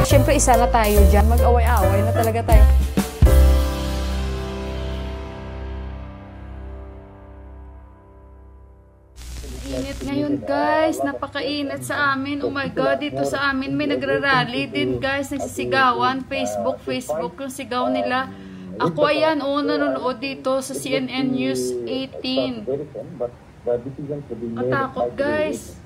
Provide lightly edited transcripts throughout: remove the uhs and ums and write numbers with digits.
syempre isa na tayo dyan. Mag-away-away na talaga tayo. Init ngayon guys, napakainit sa amin. Oh my God, dito sa amin may nagrarally din guys, nagsisigawan, Facebook yung sigaw nila. Ako ayan, nanonood dito sa CNN News 18. Katakot guys.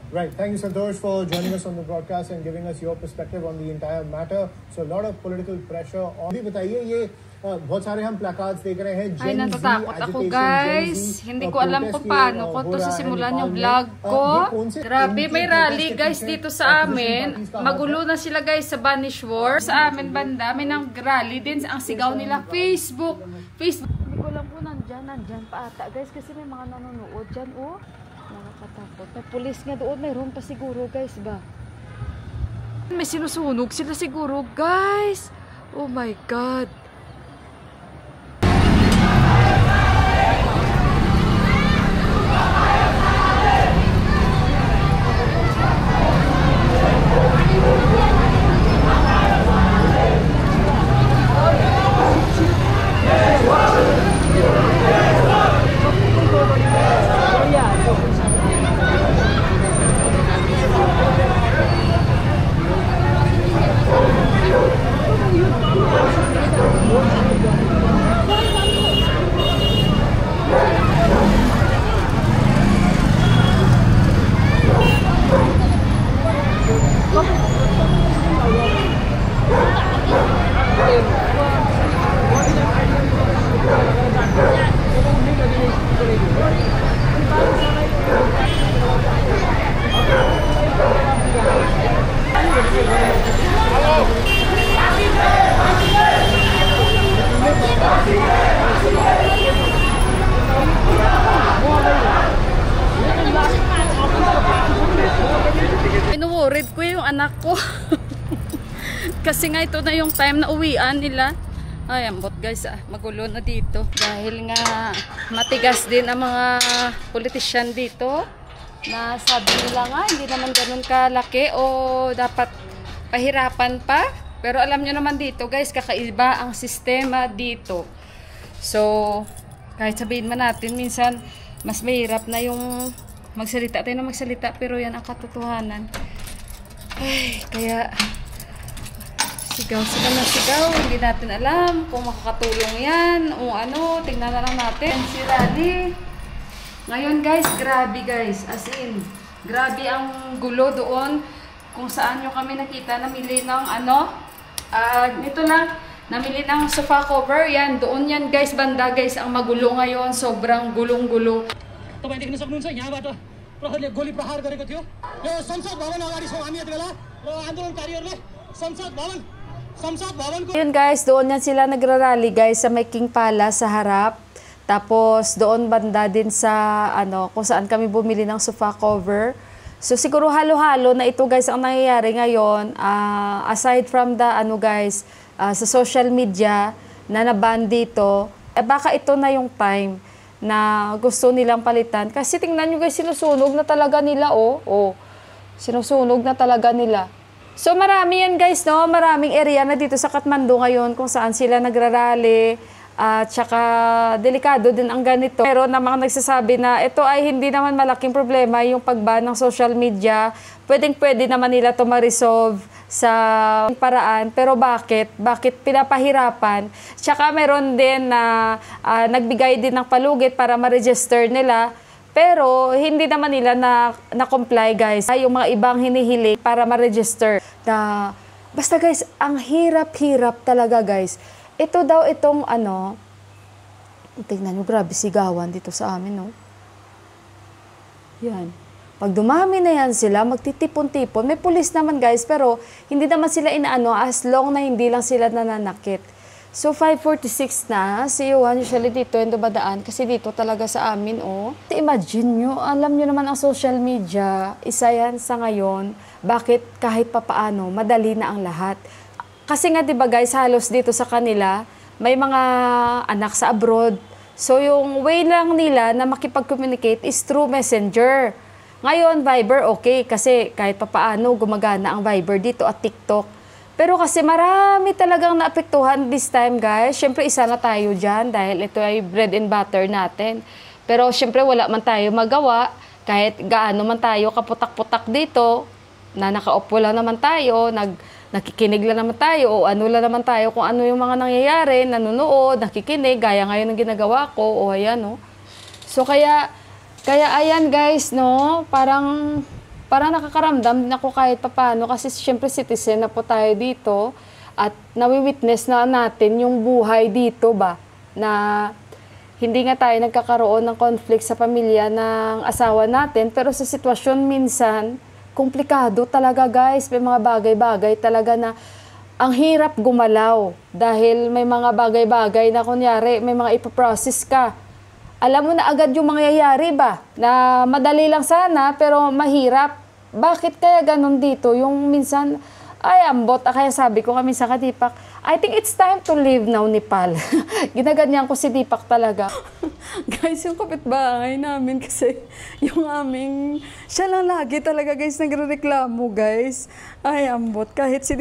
Right. Thank you, Santosh, for joining us on the broadcast and giving us your perspective on the entire matter. So, a lot of political pressure. अभी बताइए ये बहुत सारे हम placards देख रहे हैं. Ay, natatakot ako guys. Hindi ko alam kung paano ko to sisimulan yung vlog ko. Grabe, may rally guys dito sa amin. Magulo na sila guys sa Banishwar. Sa amin banda, may nang rally din. Ang sigaw nila, Facebook. Hindi ko alam po nandyan pa ata guys kasi may mga nanonood dyan oh. Nakakatakot. May pulis nga doon. Mayroon pa siguro guys ba? May sinusunog sila siguro guys. Oh my God. Pinuworried ko yung anak ko. Kasi nga ito na yung time na uwian nila. Ay, ambot guys magulo na dito. Dahil nga matigas din ang mga politician dito. Na sabi nila nga, hindi naman ganun kalaki o dapat pahirapan pa. Pero alam nyo naman dito guys, kakaiba ang sistema dito. So, kahit sabihin man natin, minsan mas mahirap na yung magsalita tayo na magsalita, pero yan ang katotohanan. Ay, kaya sigaw sila na sigaw, hindi natin alam kung makakatulong yan o ano, tingnan na lang natin. Si Rally ngayon guys, grabe guys, as in grabe ang gulo doon kung saan nyo kami nakita namili ng ano, nito lang, namili ng sofa cover, yan, doon yan guys, banda guys, ang magulo ngayon, sobrang gulong-gulo. तपाईं देख्न सक्नुहुन्छ यहाँबाट प्रहरीले गोली प्रहार गरेको थियो र संसद भवन अगाडि छौं हामी यतिबेला र आन्दोलनकारीहरूले संसद भवनको yun guys, doon yan sila nagrarally guys sa may King Palace sa harap. Tapos doon banda din sa ano kung saan kami bumili ng sofa cover. So siguro halo-halo na ito guys ang nangyayari ngayon, aside from the ano guys sa social media na naban dito, baka ito na yung time na gusto nilang palitan. Kasi tingnan nyo guys, sinusunog na talaga nila, sinusunog na talaga nila. So marami yan guys, no? Maraming area na dito sa Kathmandu ngayon kung saan sila nagrarally. At saka delikado din ang ganito. Pero na mga nagsasabi na ito ay hindi naman malaking problema yung pagban ng social media. Pwedeng-pwede naman nila ito ma-resolve sa paraan. Pero bakit? Bakit pinapahirapan? Tsaka meron din na nagbigay din ng palugit para ma-register nila. Pero hindi naman nila na-comply guys. Yung mga ibang hinihiling para ma-register. Basta guys, ang hirap-hirap talaga guys. Ito daw itong ano, tingnan nyo, grabe sigawan dito sa amin, no? Yan. Pag dumami na yan sila, magtitipon-tipon. May pulis naman guys, pero hindi naman sila inaano as long na hindi lang sila nananakit. So 5:46 na, si Johan usually dito yung dumadaan kasi dito talaga sa amin, oh. Imagine nyo, alam nyo naman ang social media, isa yan sa ngayon, bakit kahit papaano, madali na ang lahat. Kasi nga 'di ba guys, halos dito sa kanila may mga anak sa abroad. So yung way lang nila na makipag-communicate is through Messenger. Ngayon Viber okay kasi kahit papaano gumagana ang Viber dito at TikTok. Pero kasi marami talagang naapektuhan this time, guys. Siyempre, isa na tayo dyan dahil ito ay bread and butter natin. Pero siyempre, wala man tayo magawa. Kahit gaano man tayo kaputak-putak dito, na nakaupo lang naman tayo, nakikinig lang naman tayo, o ano lang naman tayo kung ano yung mga nangyayari, nanonood, nakikinig, gaya ngayon ng ginagawa ko, o ayan, no. So, kaya ayan, guys, no, parang nakakaramdam din ako kahit papano kasi syempre citizen na po tayo dito at nawi-witness na natin yung buhay dito ba na hindi nga tayo nagkakaroon ng conflict sa pamilya ng asawa natin pero sa sitwasyon minsan komplikado talaga, guys. May mga bagay-bagay talaga na ang hirap gumalaw dahil may mga bagay-bagay na kunyari may mga ipoprocess ka. Alam mo na agad yung mangyayari ba na madali lang sana pero mahirap. Bakit kaya ganun dito? Yung minsan, ay ambot. Kaya sabi ko kami sa Kadipak, I think it's time to leave now, Nepal. Ginaganyan ko si Dipak talaga. Guys, yung kapitbahay namin kasi yung aming, siya lang lagi talaga guys, nagre-reklamo guys. Ay ambot. Kahit si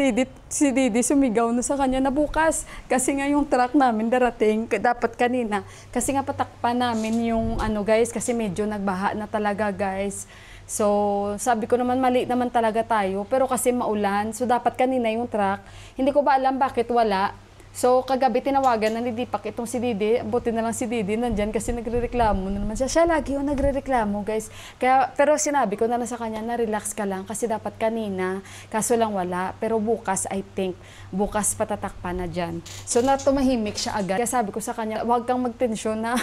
Didi sumigaw na sa kanya na bukas. Kasi nga yung truck namin darating, dapat kanina. Kasi nga patakpan namin yung ano guys, kasi medyo nagbaha na talaga guys. So, sabi ko naman, mali naman talaga tayo. Pero kasi maulan, so dapat kanina yung truck. Hindi ko ba alam bakit wala. So, kagabi tinawagan na ni Dipak itong si Didi. Buti na lang si Didi nandyan kasi nagre-reklamo na naman siya. Siya lagi yung nagre-reklamo, guys. Kaya, pero sinabi ko na sa kanya na relax ka lang kasi dapat kanina. Kaso lang wala. Pero bukas, I think, bukas patatakpan na dyan. So, tumahimik siya agad. Kaya sabi ko sa kanya, huwag kang magtensyon na.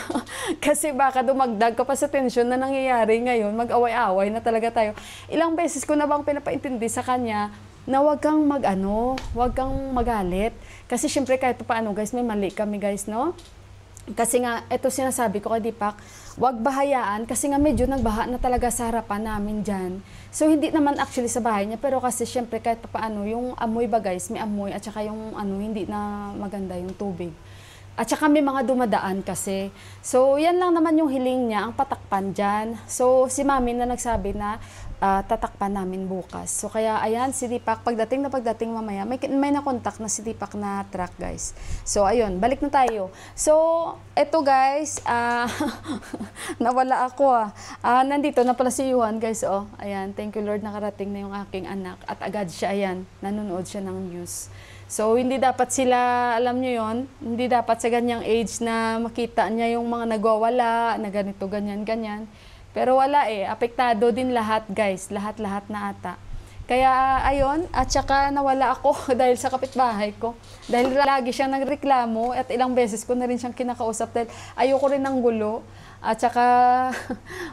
Kasi baka dumagdag ka pa sa tensyon na nangyayari ngayon. Mag-away-away na talaga tayo. Ilang beses ko na bang pinapaintindi sa kanya na huwag kang huwag kang magalit. Kasi syempre kahit paano guys, may mali kami guys, no? Kasi nga, ito sinasabi ko kay Dipak, huwag bahayaan kasi nga medyo nagbaha na talaga sa harapan namin dyan. So hindi naman actually sa bahay niya, pero kasi syempre kahit paano, yung amoy ba guys, may amoy at saka yung hindi na maganda yung tubig. At saka may mga dumadaan kasi. So yan lang naman yung hiling niya, ang patakpan dyan. So si mami na nagsabi na, tatakpan namin bukas. So kaya ayan si Dipak, pagdating mamaya, may nakontak na si Dipak na truck guys. So ayun, balik na tayo. So eto guys, nawala ako nandito na pala si Yuan guys, oh. Ayan, thank you Lord, nakarating na yung aking anak at agad siya, ayan, nanonood siya ng news. So hindi dapat sila, alam nyo yon, hindi dapat sa ganyang age na makita niya yung mga nagwawala, na ganito, ganyan. Pero wala apektado din lahat guys, lahat na ata. Kaya ayun, at saka nawala ako dahil sa kapitbahay ko. Dahil lagi siyang nagreklamo at ilang beses ko na rin siyang kinakausap dahil ayoko rin ng gulo. At saka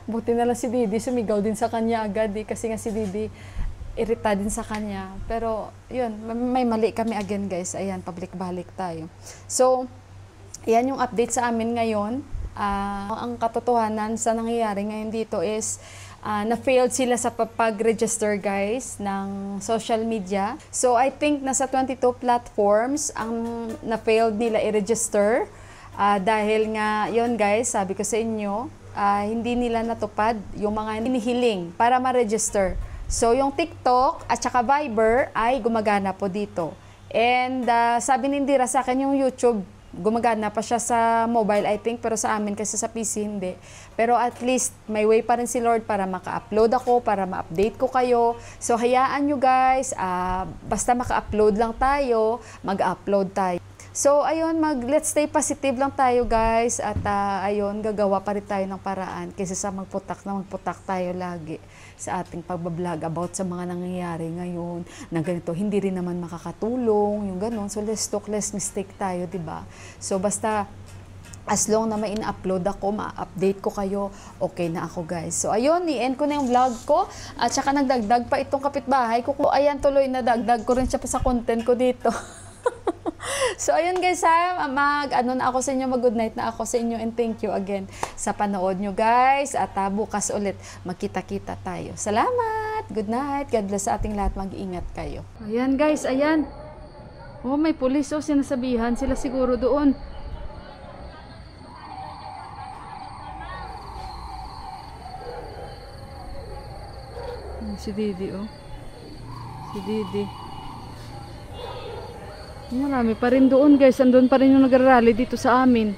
buti na lang si Didi, sumigaw din sa kanya agad kasi nga si Didi irita din sa kanya. Pero yun, may mali kami again guys. Ayan, pabalik-balik tayo. So, ayan yung update sa amin ngayon. Ang katotohanan sa nangyayari ngayon dito is na-failed sila sa pag-register guys ng social media. So I think nasa 22 platforms ang na-failed nila i-register dahil nga yon guys, sabi ko sa inyo, hindi nila natupad yung mga hinihiling para ma-register. So yung TikTok at saka Viber ay gumagana po dito. And sabi ni Indira sa akin yung YouTube, gumagana pa siya sa mobile, I think, pero sa amin kasi sa PC hindi. Pero at least, may way pa rin si Lord para maka-upload ako, para ma-update ko kayo. So, hayaan nyo guys, basta maka-upload lang tayo, mag-upload tayo. So, ayun, let's stay positive lang tayo guys. At ayun, gagawa pa rin tayo ng paraan kaysa sa magputak tayo lagi sa ating pagbablog about sa mga nangyayari ngayon na ganito, hindi rin naman makakatulong, yung ganon. So, let's talk less mistake tayo, diba? So, basta as long na may in-upload ako, ma-update ko kayo, okay na ako guys. So, ayun, i-end ko na yung vlog ko. At saka nagdagdag pa itong kapitbahay ko. Ayan, tuloy na dagdag ko rin siya pa sa content ko dito. So, ayun guys na ako sa inyo, mag-good night na ako sa inyo and thank you again sa panood nyo guys. At bukas ulit, magkita-kita tayo. Salamat! Good night! God bless sa ating lahat. Mag-iingat kayo. Ayan guys, ayan. Oh, may pulis sinasabihan sila siguro doon. Si Didi Si Didi. Marami pa rin doon guys. Andun pa rin yung nagrarally dito sa amin.